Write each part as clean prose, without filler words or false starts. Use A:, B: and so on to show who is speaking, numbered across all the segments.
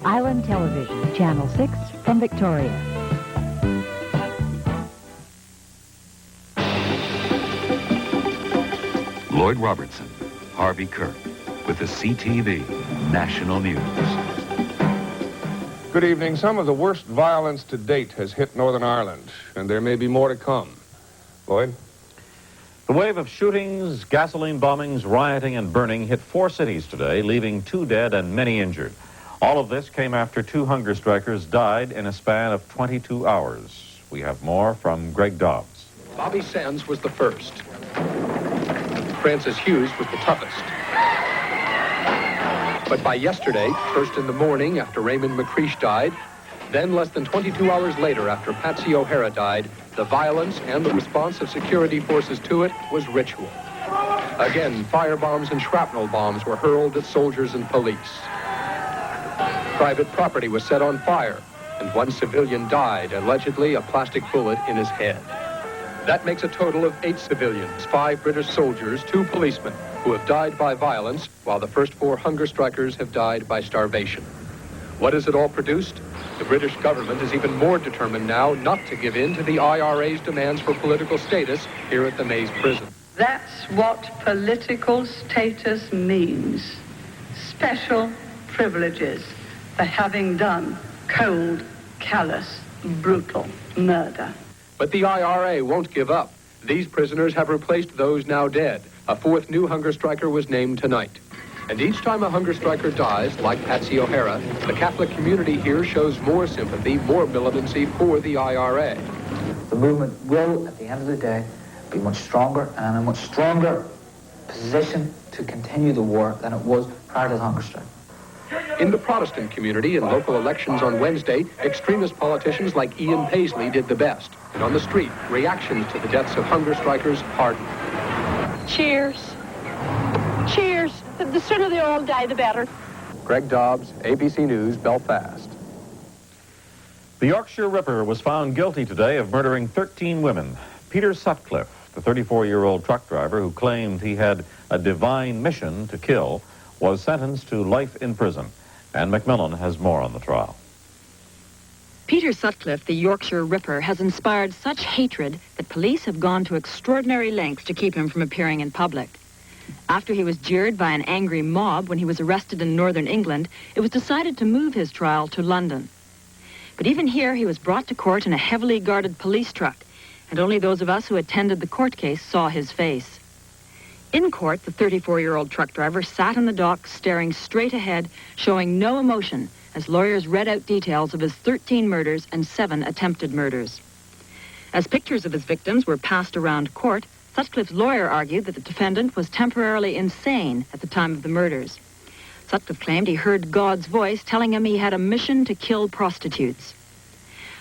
A: Island Television, Channel 6 from Victoria.
B: Lloyd Robertson Harvey Kirck with the CTV National News.
C: Good evening. Some of the worst violence to date has hit Northern Ireland, and there may be more to come. Lloyd?
D: The wave of shootings, gasoline bombings, rioting, and burning hit 4 cities today, leaving 2 dead and many injured. All of this came after 2 hunger strikers died in a span of 22 hours. We have more from Greg Dobbs.
E: Bobby Sands was the first. Francis Hughes was the toughest. But by yesterday, first in the morning after Raymond McCreesh died, then less than 22 hours later after Patsy O'Hara died, the violence and the response of security forces to it was ritual. Again, firebombs and shrapnel bombs were hurled at soldiers and police. Private property was set on fire, and 1 civilian died, allegedly a plastic bullet in his head. That makes a total of 8 civilians, 5 British soldiers, 2 policemen, who have died by violence, while the first 4 hunger strikers have died by starvation. What has it all produced? The British government is even more determined now not to give in to the IRA's demands for political status here at the Maze prison.
F: That's what political status means. Special privileges for having done cold, callous, brutal murder.
E: But the IRA won't give up. These prisoners have replaced those now dead. A 4th new hunger striker was named tonight. And each time a hunger striker dies, like Patsy O'Hara, the Catholic community here shows more sympathy, more militancy for the IRA.
G: The movement will, at the end of the day, be much stronger and in a much stronger position to continue the war than it was prior to the hunger strike.
E: In the Protestant community, in local elections on Wednesday, extremist politicians like Ian Paisley did the best. And on the street, reactions to the deaths of hunger strikers hardened.
H: Cheers. Cheers. The sooner they all die, the better.
E: Greg Dobbs, ABC News, Belfast.
D: The Yorkshire Ripper was found guilty today of murdering 13 women. Peter Sutcliffe, the 34-year-old truck driver who claimed he had a divine mission to kill, was sentenced to life in prison. Anne McMillan has more on the trial.
I: Peter Sutcliffe, the Yorkshire Ripper, has inspired such hatred that police have gone to extraordinary lengths to keep him from appearing in public. After he was jeered by an angry mob when he was arrested in northern England, it was decided to move his trial to London. But even here, he was brought to court in a heavily guarded police truck, and only those of us who attended the court case saw his face. In court, the 34-year-old truck driver sat in the dock staring straight ahead, showing no emotion as lawyers read out details of his 13 murders and 7 attempted murders. As pictures of his victims were passed around court, Sutcliffe's lawyer argued that the defendant was temporarily insane at the time of the murders. Sutcliffe claimed he heard God's voice telling him he had a mission to kill prostitutes.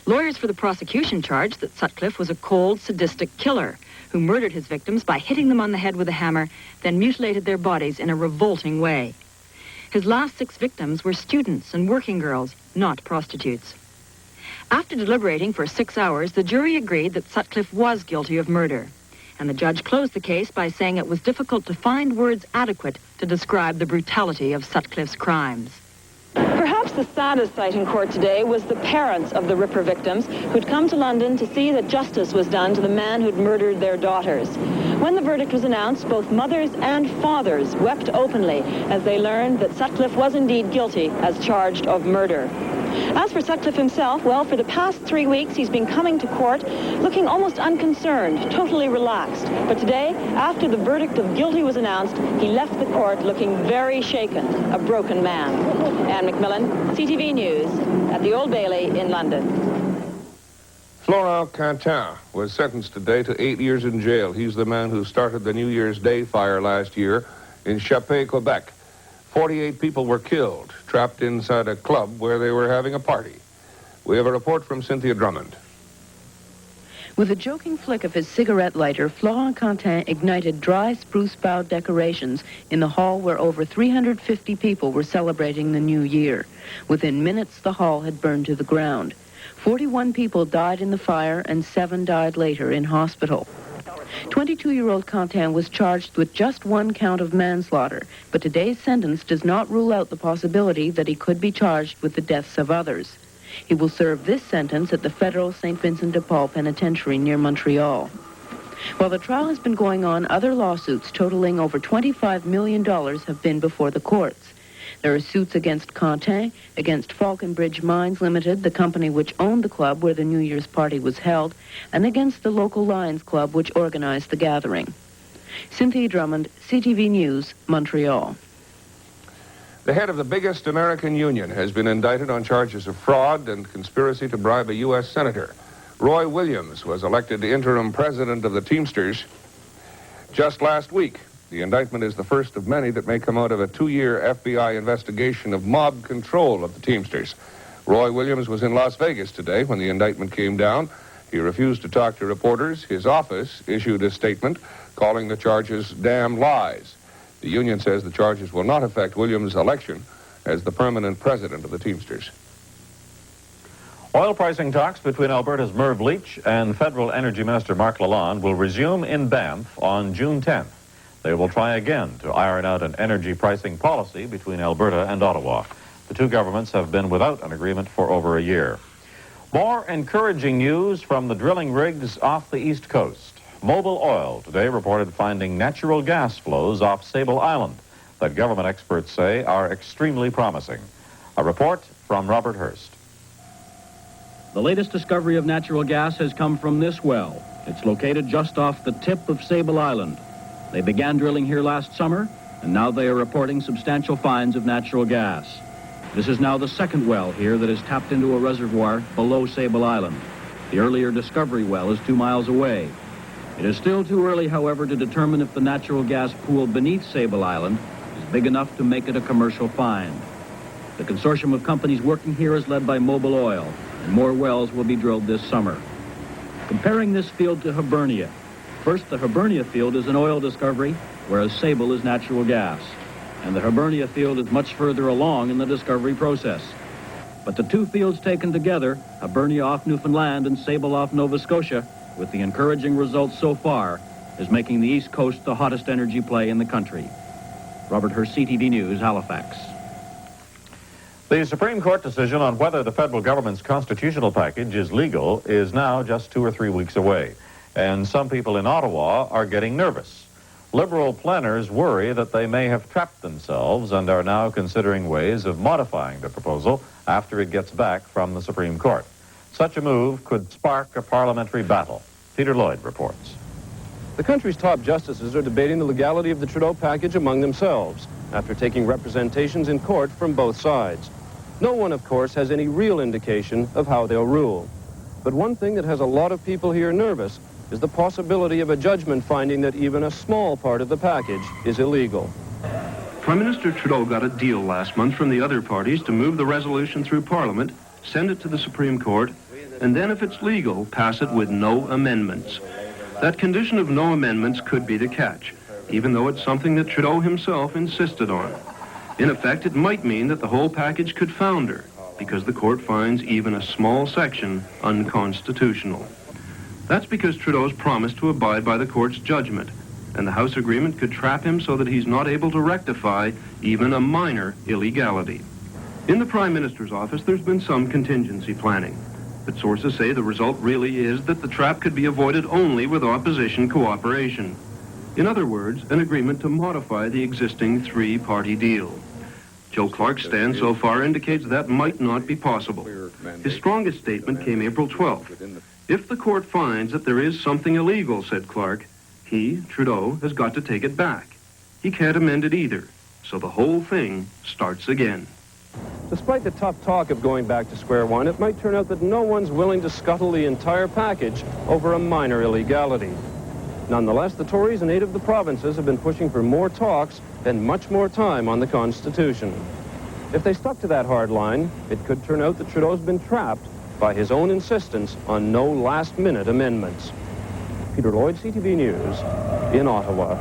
I: Lawyers for the prosecution charged that Sutcliffe was a cold, sadistic killer who murdered his victims by hitting them on the head with a hammer, then mutilated their bodies in a revolting way. His last 6 victims were students and working girls, not prostitutes. After deliberating for 6 hours, the jury agreed that Sutcliffe was guilty of murder, and the judge closed the case by saying it was difficult to find words adequate to describe the brutality of Sutcliffe's crimes.
H: Perhaps the saddest sight in court today was the parents of the Ripper victims who'd come to London to see that justice was done to the man who'd murdered their daughters. When the verdict was announced, both mothers and fathers wept openly as they learned that Sutcliffe was indeed guilty as charged of murder. As for Sutcliffe himself, well, for the past 3 weeks, he's been coming to court looking almost unconcerned, totally relaxed. But today, after the verdict of guilty was announced, he left the court looking very shaken, a broken man. Anne McMillan, CTV News, at the Old Bailey in London.
C: Florent Quentin was sentenced today to 8 years in jail. He's the man who started the New Year's Day fire last year in CHEK, Quebec. 48 people were killed, trapped inside a club where they were having a party. We have a report from Cynthia Drummond.
J: With a joking flick of his cigarette lighter, Florent Quentin ignited dry spruce bough decorations in the hall where over 350 people were celebrating the new year. Within minutes, the hall had burned to the ground. 41 people died in the fire and 7 died later in hospital. 22-year-old Contin was charged with just one count of manslaughter, but today's sentence does not rule out the possibility that he could be charged with the deaths of others. He will serve this sentence at the federal St. Vincent de Paul Penitentiary near Montreal. While the trial has been going on, other lawsuits totaling over $25 million have been before the courts. There are suits against Contin, against Falconbridge Mines Limited, the company which owned the club where the New Year's party was held, and against the local Lions Club which organized the gathering. Cynthia Drummond, CTV News, Montreal.
C: The head of the biggest American union has been indicted on charges of fraud and conspiracy to bribe a U.S. senator. Roy Williams was elected interim president of the Teamsters just last week. The indictment is the first of many that may come out of a 2-year FBI investigation of mob control of the Teamsters. Roy Williams was in Las Vegas today when the indictment came down. He refused to talk to reporters. His office issued a statement calling the charges damn lies. The union says the charges will not affect Williams' election as the permanent president of the Teamsters.
D: Oil pricing talks between Alberta's Merv Leach and Federal Energy Minister Mark Lalonde will resume in Banff on June 10th. They will try again to iron out an energy pricing policy between Alberta and Ottawa. The two governments have been without an agreement for over a year. More encouraging news from the drilling rigs off the East Coast. Mobil Oil today reported finding natural gas flows off Sable Island that government experts say are extremely promising. A report from Robert Hurst.
K: The latest discovery of natural gas has come from this well. It's located just off the tip of Sable Island. They began drilling here last summer, and now they are reporting substantial finds of natural gas. This is now the second well here that is tapped into a reservoir below Sable Island. The earlier discovery well is 2 miles away. It is still too early, however, to determine if the natural gas pool beneath Sable Island is big enough to make it a commercial find. The consortium of companies working here is led by Mobil Oil, and more wells will be drilled this summer. Comparing this field to Hibernia, first, the Hibernia field is an oil discovery, whereas Sable is natural gas. And the Hibernia field is much further along in the discovery process. But the two fields taken together, Hibernia off Newfoundland and Sable off Nova Scotia, with the encouraging results so far, is making the East Coast the hottest energy play in the country. Robert Hurst, CTV News, Halifax.
D: The Supreme Court decision on whether the federal government's constitutional package is legal is now just 2 or 3 weeks away. And some people in Ottawa are getting nervous. Liberal planners worry that they may have trapped themselves and are now considering ways of modifying the proposal after it gets back from the Supreme Court. Such a move could spark a parliamentary battle. Peter Lloyd reports.
L: The country's top justices are debating the legality of the Trudeau package among themselves after taking representations in court from both sides. No one, of course, has any real indication of how they'll rule. But one thing that has a lot of people here nervous is the possibility of a judgment finding that even a small part of the package is illegal.
M: Prime Minister Trudeau got a deal last month from the other parties to move the resolution through Parliament, send it to the Supreme Court, and then if it's legal, pass it with no amendments. That condition of no amendments could be the catch, even though it's something that Trudeau himself insisted on. In effect, it might mean that the whole package could founder, because the court finds even a small section unconstitutional. That's because Trudeau's promised to abide by the court's judgment, and the House agreement could trap him so that he's not able to rectify even a minor illegality. In the Prime Minister's office, there's been some contingency planning, but sources say the result really is that the trap could be avoided only with opposition cooperation. In other words, an agreement to modify the existing three-party deal. Joe Clark's stand so far indicates that might not be possible. His strongest statement came April 12th. If the court finds that there is something illegal, said Clark, he, Trudeau, has got to take it back. He can't amend it either, so the whole thing starts again.
L: Despite the tough talk of going back to square one, it might turn out that no one's willing to scuttle the entire package over a minor illegality. Nonetheless, the Tories and 8 of the provinces have been pushing for more talks and much more time on the Constitution. If they stuck to that hard line, it could turn out that Trudeau's been trapped by his own insistence on no last-minute amendments. Peter Lloyd, CTV News, in Ottawa.